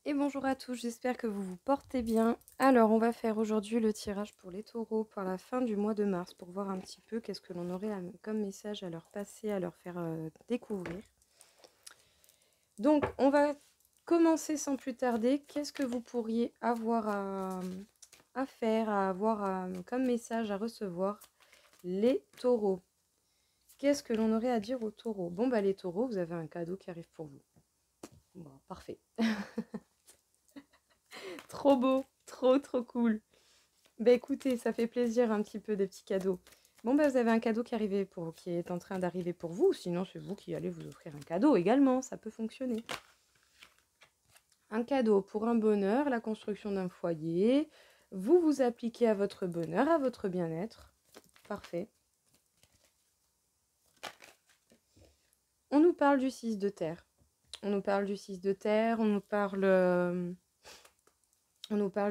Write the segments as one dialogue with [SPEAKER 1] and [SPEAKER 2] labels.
[SPEAKER 1] Et bonjour à tous, j'espère que vous vous portez bien. Alors, on va faire aujourd'hui le tirage pour les taureaux pour la fin du mois de mars pour voir un petit peu qu'est-ce que l'on aurait comme message à leur passer, à leur faire découvrir. Donc, on va commencer sans plus tarder. Qu'est-ce que vous pourriez avoir à faire, à avoir comme message à recevoir les taureaux? Qu'est-ce que l'on aurait à dire aux taureaux? Bon, bah les taureaux, vous avez un cadeau qui arrive pour vous. Bon, parfait. Trop beau, trop cool. Bah écoutez, ça fait plaisir un petit peu des petits cadeaux. Bon bah vous avez un cadeau qui est en train d'arriver pour vous, sinon c'est vous qui allez vous offrir un cadeau également, ça peut fonctionner. Un cadeau pour un bonheur, la construction d'un foyer, vous vous appliquez à votre bonheur, à votre bien-être. Parfait. On nous parle du 6 de terre. On nous parle du 6 de terre, on nous parle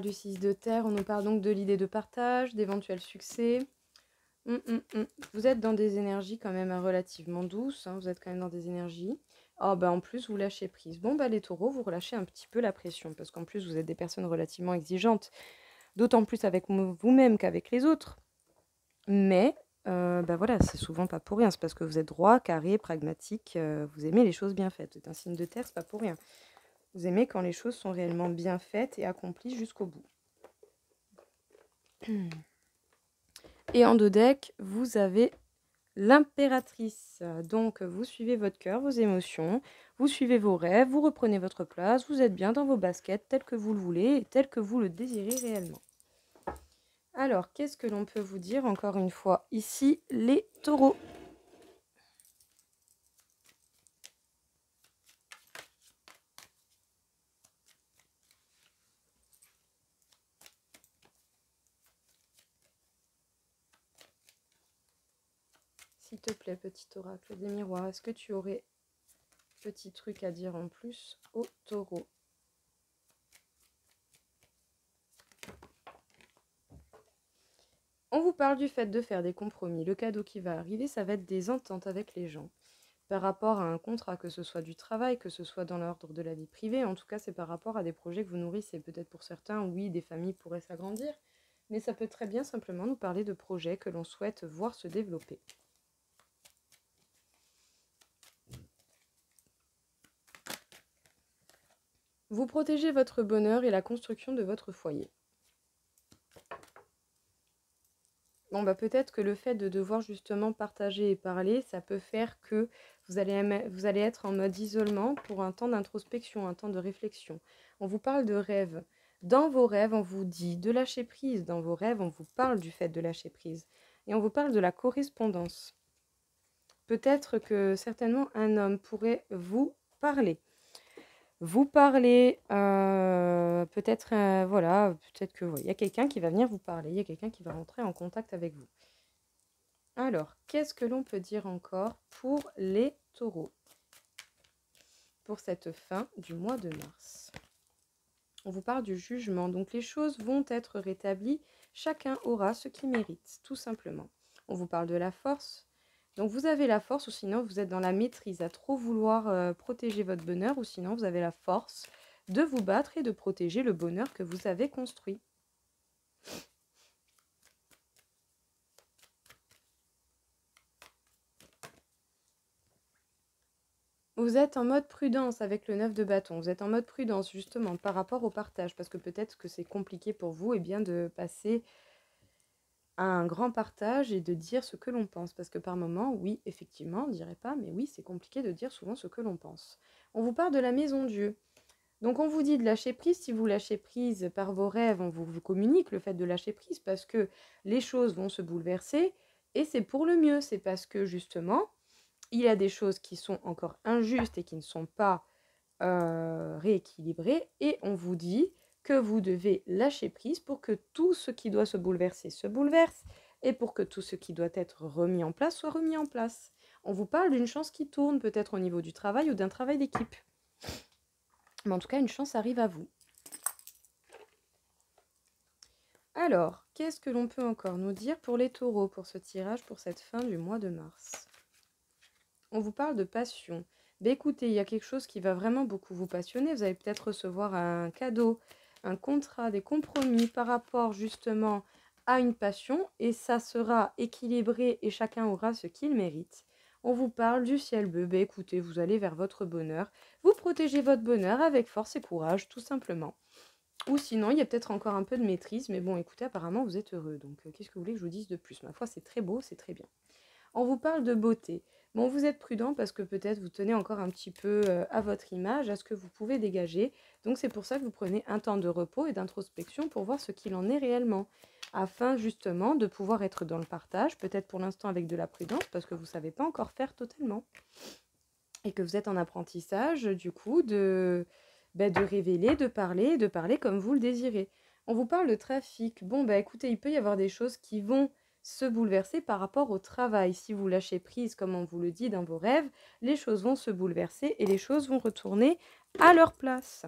[SPEAKER 1] du 6 de terre, on nous parle donc de l'idée de partage, d'éventuels succès. Vous êtes dans des énergies quand même relativement douces, hein, vous êtes quand même dans des énergies. Oh bah en plus vous lâchez prise. Bon bah les taureaux, vous relâchez un petit peu la pression, parce qu'en plus vous êtes des personnes relativement exigeantes, d'autant plus avec vous-même qu'avec les autres. Mais bah voilà, c'est souvent pas pour rien, c'est parce que vous êtes droit, carré, pragmatique, vous aimez les choses bien faites. Vous êtes un signe de terre, c'est pas pour rien. Vous aimez quand les choses sont réellement bien faites et accomplies jusqu'au bout. Et en dos deck, vous avez l'impératrice. Donc, vous suivez votre cœur, vos émotions, vous suivez vos rêves, vous reprenez votre place, vous êtes bien dans vos baskets tel que vous le voulez et tel que vous le désirez réellement. Alors, qu'est-ce que l'on peut vous dire encore une fois ici, les taureaux? S'il te plaît, petit oracle des miroirs, est-ce que tu aurais petit truc à dire en plus aux taureaux? On vous parle du fait de faire des compromis. Le cadeau qui va arriver, ça va être des ententes avec les gens par rapport à un contrat, que ce soit du travail, que ce soit dans l'ordre de la vie privée. En tout cas, c'est par rapport à des projets que vous nourrissez. Peut-être pour certains, oui, des familles pourraient s'agrandir, mais ça peut très bien simplement nous parler de projets que l'on souhaite voir se développer. Vous protégez votre bonheur et la construction de votre foyer. Bon, bah peut-être que le fait de devoir justement partager et parler, ça peut faire que vous allez être en mode isolement pour un temps d'introspection, un temps de réflexion. On vous parle de rêves. Dans vos rêves, on vous dit de lâcher prise. Dans vos rêves, on vous parle du fait de lâcher prise. Et on vous parle de la correspondance. Peut-être que certainement un homme pourrait vous parler. Vous parler, peut-être, voilà, peut-être que il y a quelqu'un qui va venir vous parler, il y a quelqu'un qui va rentrer en contact avec vous. Alors, qu'est-ce que l'on peut dire encore pour les taureaux pour cette fin du mois de mars? On vous parle du jugement, donc les choses vont être rétablies, chacun aura ce qu'il mérite, tout simplement. On vous parle de la force, donc vous avez la force ou sinon vous êtes dans la maîtrise à trop vouloir protéger votre bonheur ou sinon vous avez la force de vous battre et de protéger le bonheur que vous avez construit. Vous êtes en mode prudence avec le 9 de bâton. Vous êtes en mode prudence justement par rapport au partage parce que peut-être que c'est compliqué pour vous et bien de passer à un grand partage et de dire ce que l'on pense. Parce que par moment, oui, effectivement, on ne dirait pas, mais oui, c'est compliqué de dire souvent ce que l'on pense. On vous parle de la maison Dieu. Donc on vous dit de lâcher prise. Si vous lâchez prise par vos rêves, on vous communique le fait de lâcher prise parce que les choses vont se bouleverser et c'est pour le mieux. C'est parce que justement, il y a des choses qui sont encore injustes et qui ne sont pas rééquilibrées et on vous dit que vous devez lâcher prise pour que tout ce qui doit se bouleverser se bouleverse et pour que tout ce qui doit être remis en place soit remis en place. On vous parle d'une chance qui tourne peut-être au niveau du travail ou d'un travail d'équipe. Mais en tout cas, une chance arrive à vous. Alors, qu'est-ce que l'on peut encore nous dire pour les taureaux, pour ce tirage, pour cette fin du mois de mars? On vous parle de passion. Ben écoutez, il y a quelque chose qui va vraiment beaucoup vous passionner. Vous allez peut-être recevoir un cadeau, un contrat, des compromis par rapport justement à une passion et ça sera équilibré et chacun aura ce qu'il mérite. On vous parle du ciel bleu. Ben écoutez, vous allez vers votre bonheur. Vous protégez votre bonheur avec force et courage, tout simplement. Ou sinon, il y a peut-être encore un peu de maîtrise, mais bon, écoutez, apparemment, vous êtes heureux. Donc, qu'est-ce que vous voulez que je vous dise de plus? Ma foi, c'est très beau, c'est très bien. On vous parle de beauté. Bon, vous êtes prudent parce que peut-être vous tenez encore un petit peu à votre image, à ce que vous pouvez dégager. Donc, c'est pour ça que vous prenez un temps de repos et d'introspection pour voir ce qu'il en est réellement. Afin justement de pouvoir être dans le partage, peut-être pour l'instant avec de la prudence, parce que vous ne savez pas encore faire totalement. Et que vous êtes en apprentissage, du coup, de révéler, de parler comme vous le désirez. On vous parle de trafic. Bon, bah écoutez, il peut y avoir des choses qui vont se bouleverser par rapport au travail. Si vous lâchez prise, comme on vous le dit dans vos rêves, les choses vont se bouleverser et les choses vont retourner à leur place.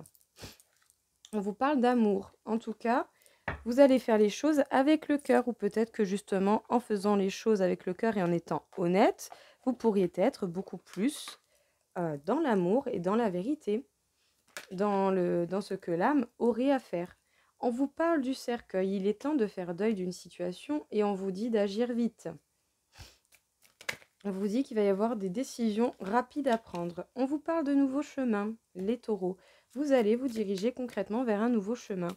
[SPEAKER 1] On vous parle d'amour. En tout cas, vous allez faire les choses avec le cœur ou peut-être que justement, en faisant les choses avec le cœur et en étant honnête, vous pourriez être beaucoup plus dans l'amour et dans la vérité, dans ce que l'âme aurait à faire. On vous parle du cercueil, il est temps de faire deuil d'une situation et on vous dit d'agir vite. On vous dit qu'il va y avoir des décisions rapides à prendre. On vous parle de nouveaux chemins, les taureaux. Vous allez vous diriger concrètement vers un nouveau chemin.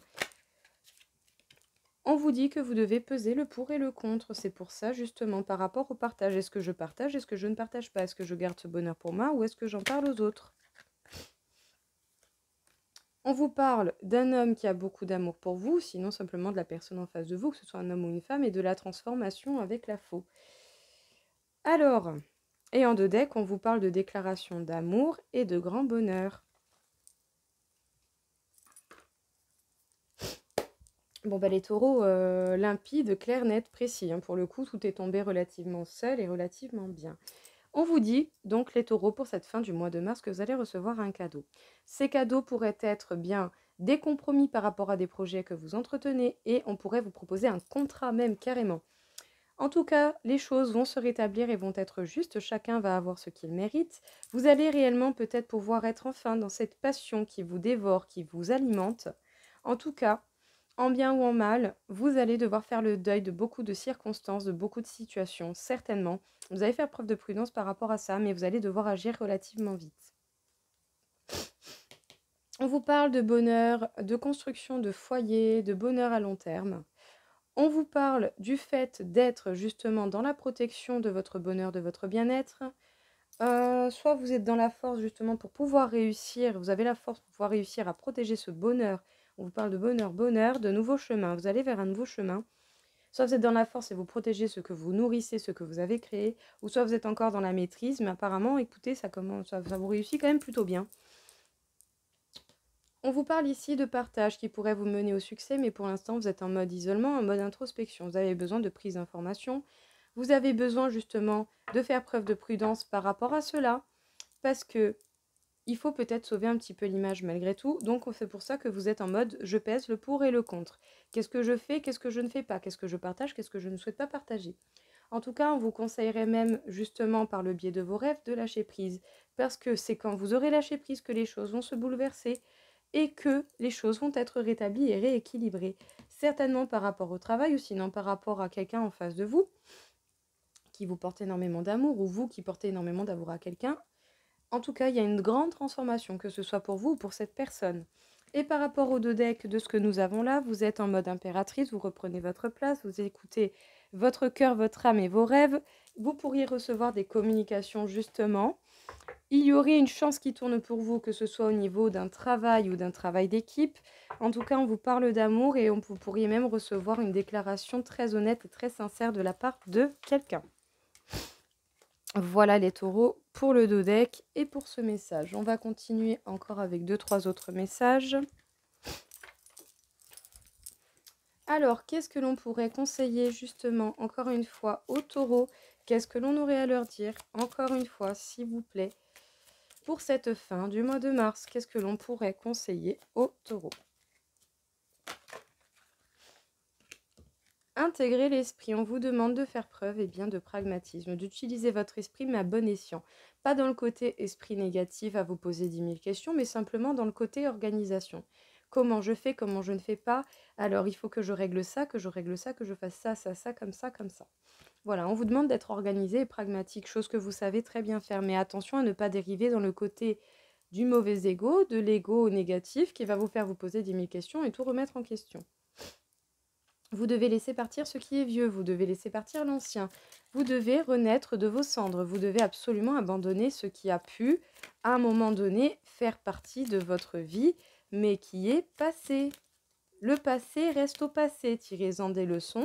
[SPEAKER 1] On vous dit que vous devez peser le pour et le contre. C'est pour ça, justement, par rapport au partage. Est-ce que je partage? Est-ce que je ne partage pas? Est-ce que je garde ce bonheur pour moi ou est-ce que j'en parle aux autres? On vous parle d'un homme qui a beaucoup d'amour pour vous, sinon simplement de la personne en face de vous, que ce soit un homme ou une femme, et de la transformation avec la faux. Alors, et en deux decks, on vous parle de déclaration d'amour et de grand bonheur. Bon, bah les taureaux, limpides, clairs, nets, précis. Hein. Pour le coup, tout est tombé relativement seul et relativement bien. On vous dit, donc les taureaux, pour cette fin du mois de mars, que vous allez recevoir un cadeau. Ces cadeaux pourraient être bien des compromis par rapport à des projets que vous entretenez et on pourrait vous proposer un contrat même carrément. En tout cas, les choses vont se rétablir et vont être justes, chacun va avoir ce qu'il mérite. Vous allez réellement peut-être pouvoir être enfin dans cette passion qui vous dévore, qui vous alimente. En tout cas, en bien ou en mal, vous allez devoir faire le deuil de beaucoup de circonstances, de beaucoup de situations, certainement. Vous allez faire preuve de prudence par rapport à ça, mais vous allez devoir agir relativement vite. On vous parle de bonheur, de construction de foyer, de bonheur à long terme. On vous parle du fait d'être justement dans la protection de votre bonheur, de votre bien-être. Soit vous êtes dans la force justement pour pouvoir réussir, vous avez la force pour pouvoir réussir à protéger ce bonheur. On vous parle de bonheur, bonheur, de nouveaux chemins. Vous allez vers un nouveau chemin. Soit vous êtes dans la force et vous protégez ce que vous nourrissez, ce que vous avez créé, ou soit vous êtes encore dans la maîtrise, mais apparemment, écoutez, ça vous réussit quand même plutôt bien. On vous parle ici de partage qui pourrait vous mener au succès, mais pour l'instant, vous êtes en mode isolement, en mode introspection. Vous avez besoin de prise d'information. Vous avez besoin justement de faire preuve de prudence par rapport à cela, parce que il faut peut-être sauver un petit peu l'image malgré tout. Donc, c'est pour ça que vous êtes en mode je pèse le pour et le contre. Qu'est-ce que je fais? Qu'est-ce que je ne fais pas? Qu'est-ce que je partage? Qu'est-ce que je ne souhaite pas partager? En tout cas, on vous conseillerait même, justement, par le biais de vos rêves, de lâcher prise. Parce que c'est quand vous aurez lâché prise que les choses vont se bouleverser et que les choses vont être rétablies et rééquilibrées. Certainement par rapport au travail ou sinon par rapport à quelqu'un en face de vous qui vous porte énormément d'amour ou vous qui portez énormément d'amour à quelqu'un. En tout cas, il y a une grande transformation, que ce soit pour vous ou pour cette personne. Et par rapport aux deux decks de ce que nous avons là, vous êtes en mode impératrice, vous reprenez votre place, vous écoutez votre cœur, votre âme et vos rêves. Vous pourriez recevoir des communications justement. Il y aurait une chance qui tourne pour vous, que ce soit au niveau d'un travail ou d'un travail d'équipe. En tout cas, on vous parle d'amour et vous pourriez même recevoir une déclaration très honnête et très sincère de la part de quelqu'un. Voilà les taureaux pour le deck et pour ce message. On va continuer encore avec 2-3 autres messages. Alors, qu'est-ce que l'on pourrait conseiller justement, encore une fois, aux taureaux? Qu'est-ce que l'on aurait à leur dire? Encore une fois, s'il vous plaît. Pour cette fin du mois de mars, qu'est-ce que l'on pourrait conseiller aux taureaux? Intégrer l'esprit. On vous demande de faire preuve bien, de pragmatisme, d'utiliser votre esprit, mais à bon escient. Pas dans le côté esprit négatif à vous poser 10 000 questions, mais simplement dans le côté organisation. Comment je fais, comment je ne fais pas. Alors, il faut que je règle ça, que je règle ça, que je fasse ça, ça, ça, comme ça, comme ça. Voilà, on vous demande d'être organisé et pragmatique, chose que vous savez très bien faire. Mais attention à ne pas dériver dans le côté du mauvais ego, de l'ego négatif qui va vous faire vous poser 10 000 questions et tout remettre en question. Vous devez laisser partir ce qui est vieux, vous devez laisser partir l'ancien. Vous devez renaître de vos cendres, vous devez absolument abandonner ce qui a pu, à un moment donné, faire partie de votre vie, mais qui est passé. Le passé reste au passé, tirez-en des leçons,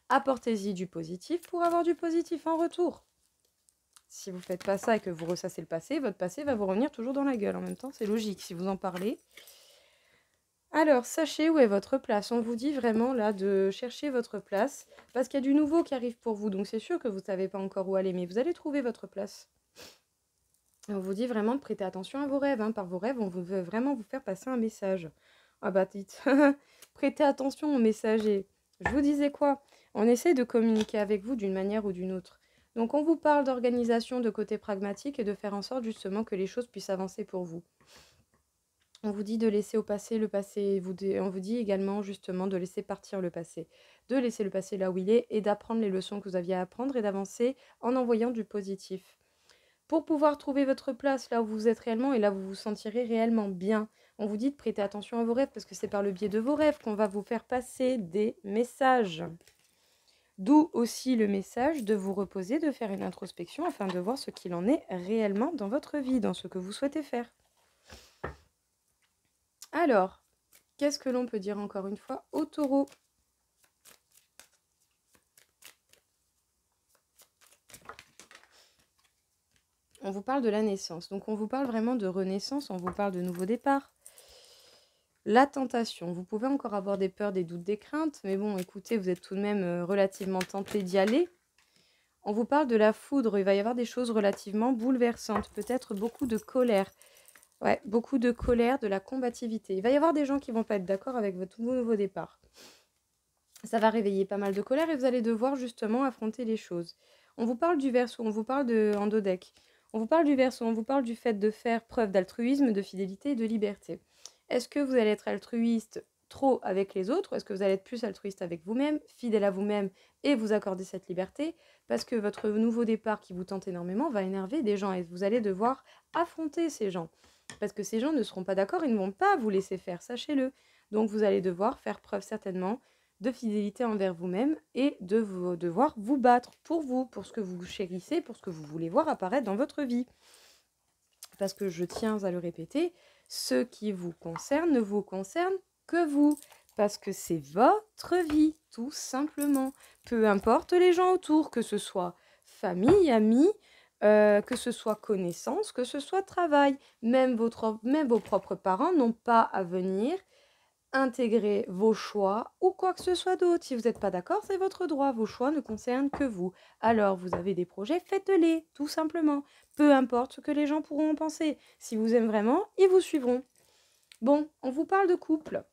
[SPEAKER 1] apportez-y du positif pour avoir du positif en retour. Si vous ne faites pas ça et que vous ressassez le passé, votre passé va vous revenir toujours dans la gueule. En même temps, c'est logique si vous en parlez. Alors, sachez où est votre place. On vous dit vraiment là de chercher votre place parce qu'il y a du nouveau qui arrive pour vous. Donc, c'est sûr que vous ne savez pas encore où aller, mais vous allez trouver votre place. On vous dit vraiment de prêter attention à vos rêves. Hein. Par vos rêves, on veut vraiment vous faire passer un message. Ah bah, dites, prêtez attention aux messagers. Je vous disais quoi? On essaie de communiquer avec vous d'une manière ou d'une autre. Donc, on vous parle d'organisation, de côté pragmatique et de faire en sorte justement que les choses puissent avancer pour vous. On vous dit de laisser au passé le passé. On vous dit également justement de laisser partir le passé. De laisser le passé là où il est et d'apprendre les leçons que vous aviez à apprendre et d'avancer en envoyant du positif. Pour pouvoir trouver votre place là où vous êtes réellement et là où vous vous sentirez réellement bien, on vous dit de prêter attention à vos rêves parce que c'est par le biais de vos rêves qu'on va vous faire passer des messages. D'où aussi le message de vous reposer, de faire une introspection afin de voir ce qu'il en est réellement dans votre vie, dans ce que vous souhaitez faire. Alors, qu'est-ce que l'on peut dire encore une fois au taureau? On vous parle de la naissance. Donc, on vous parle vraiment de renaissance, on vous parle de nouveau départ. La tentation. Vous pouvez encore avoir des peurs, des doutes, des craintes. Mais bon, écoutez, vous êtes tout de même relativement tenté d'y aller. On vous parle de la foudre. Il va y avoir des choses relativement bouleversantes. Peut-être beaucoup de colère. Ouais, beaucoup de colère, de la combativité. Il va y avoir des gens qui vont pas être d'accord avec votre nouveau départ. Ça va réveiller pas mal de colère et vous allez devoir justement affronter les choses. On vous parle du Verseau, on vous parle de Endodec. On vous parle du Verseau, on vous parle du fait de faire preuve d'altruisme, de fidélité et de liberté. Est-ce que vous allez être altruiste trop avec les autres? Est-ce que vous allez être plus altruiste avec vous-même, fidèle à vous-même et vous accorder cette liberté? Parce que votre nouveau départ qui vous tente énormément va énerver des gens et vous allez devoir affronter ces gens. Parce que ces gens ne seront pas d'accord, ils ne vont pas vous laisser faire, sachez-le. Donc vous allez devoir faire preuve certainement de fidélité envers vous-même et de devoir vous battre pour vous, pour ce que vous chérissez, pour ce que vous voulez voir apparaître dans votre vie. Parce que je tiens à le répéter, ce qui vous concerne ne vous concerne que vous. Parce que c'est votre vie, tout simplement. Peu importe les gens autour, que ce soit famille, amis, que ce soit connaissance, que ce soit travail. Même vos propres parents n'ont pas à venir intégrer vos choix ou quoi que ce soit d'autre. Si vous n'êtes pas d'accord, c'est votre droit. Vos choix ne concernent que vous. Alors, vous avez des projets, faites-les, tout simplement. Peu importe ce que les gens pourront en penser. Si vous aiment vraiment, ils vous suivront. Bon, on vous parle de couple.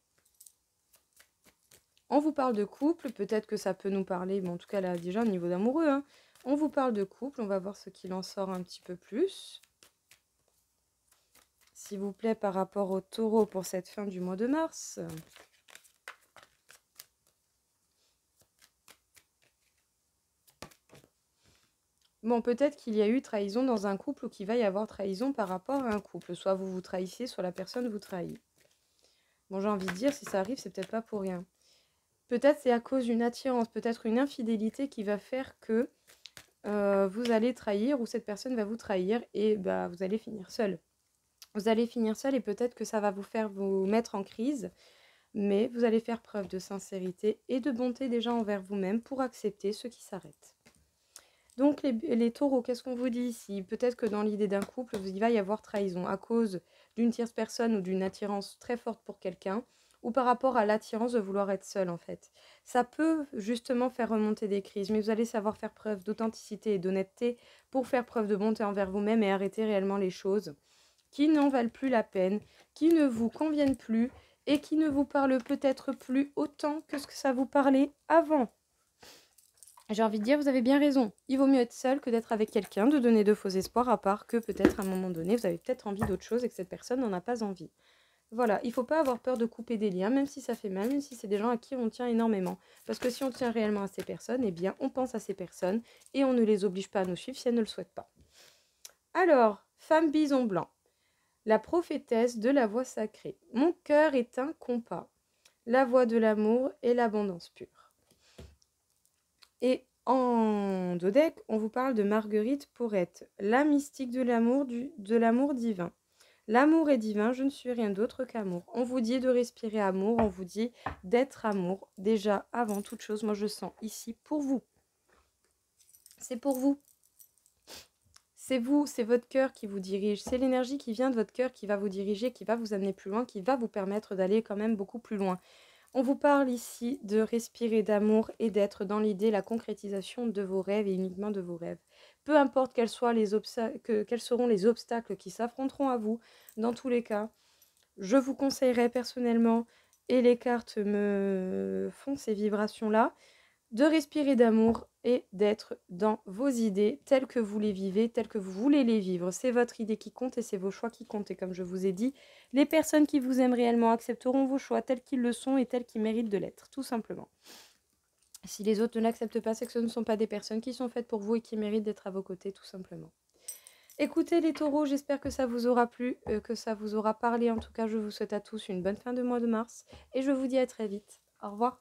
[SPEAKER 1] On vous parle de couple, peut-être que ça peut nous parler, mais en tout cas là déjà au niveau d'amoureux, hein. On vous parle de couple, on va voir ce qu'il en sort un petit peu plus. S'il vous plaît, par rapport au taureau pour cette fin du mois de mars. Bon, peut-être qu'il y a eu trahison dans un couple ou qu'il va y avoir trahison par rapport à un couple. Soit vous vous trahissez, soit la personne vous trahit. Bon, j'ai envie de dire, si ça arrive, c'est peut-être pas pour rien. Peut-être c'est à cause d'une attirance, peut-être une infidélité qui va faire que vous allez trahir ou cette personne va vous trahir et bah, vous allez finir seul. Vous allez finir seul et peut-être que ça va vous faire vous mettre en crise, mais vous allez faire preuve de sincérité et de bonté déjà envers vous-même pour accepter ce qui s'arrête. Donc les taureaux, qu'est-ce qu'on vous dit ici? Peut-être que dans l'idée d'un couple, il va y avoir trahison à cause d'une tierce personne ou d'une attirance très forte pour quelqu'un, ou par rapport à l'attirance de vouloir être seul en fait. Ça peut justement faire remonter des crises, mais vous allez savoir faire preuve d'authenticité et d'honnêteté pour faire preuve de bonté envers vous-même et arrêter réellement les choses qui n'en valent plus la peine, qui ne vous conviennent plus et qui ne vous parlent peut-être plus autant que ce que ça vous parlait avant. J'ai envie de dire, vous avez bien raison. Il vaut mieux être seul que d'être avec quelqu'un, de donner de faux espoirs, à part que peut-être à un moment donné, vous avez peut-être envie d'autre chose et que cette personne n'en a pas envie. Voilà, il ne faut pas avoir peur de couper des liens, même si ça fait mal, même si c'est des gens à qui on tient énormément. Parce que si on tient réellement à ces personnes, eh bien, on pense à ces personnes et on ne les oblige pas à nous suivre si elles ne le souhaitent pas. Alors, femme bison blanc, la prophétesse de la voix sacrée. Mon cœur est un compas, la voix de l'amour et l'abondance pure. Et en dodec, on vous parle de Marguerite Porrette, la mystique de l'amour divin. L'amour est divin, je ne suis rien d'autre qu'amour. On vous dit de respirer amour, on vous dit d'être amour. Déjà, avant toute chose, moi je sens ici pour vous. C'est pour vous. C'est vous, c'est votre cœur qui vous dirige. C'est l'énergie qui vient de votre cœur qui va vous diriger, qui va vous amener plus loin, qui va vous permettre d'aller quand même beaucoup plus loin. On vous parle ici de respirer d'amour et d'être dans l'idée, la concrétisation de vos rêves et uniquement de vos rêves. Peu importe quels seront les obstacles qui s'affronteront à vous, dans tous les cas, je vous conseillerais personnellement, et les cartes me font ces vibrations-là, de respirer d'amour et d'être dans vos idées telles que vous les vivez, telles que vous voulez les vivre. C'est votre idée qui compte et c'est vos choix qui comptent. Et comme je vous ai dit, les personnes qui vous aiment réellement accepteront vos choix tels qu'ils le sont et tels qu'ils méritent de l'être, tout simplement. Si les autres ne l'acceptent pas, c'est que ce ne sont pas des personnes qui sont faites pour vous et qui méritent d'être à vos côtés, tout simplement. Écoutez les taureaux, j'espère que ça vous aura plu, que ça vous aura parlé. En tout cas, je vous souhaite à tous une bonne fin de mois de mars et je vous dis à très vite. Au revoir.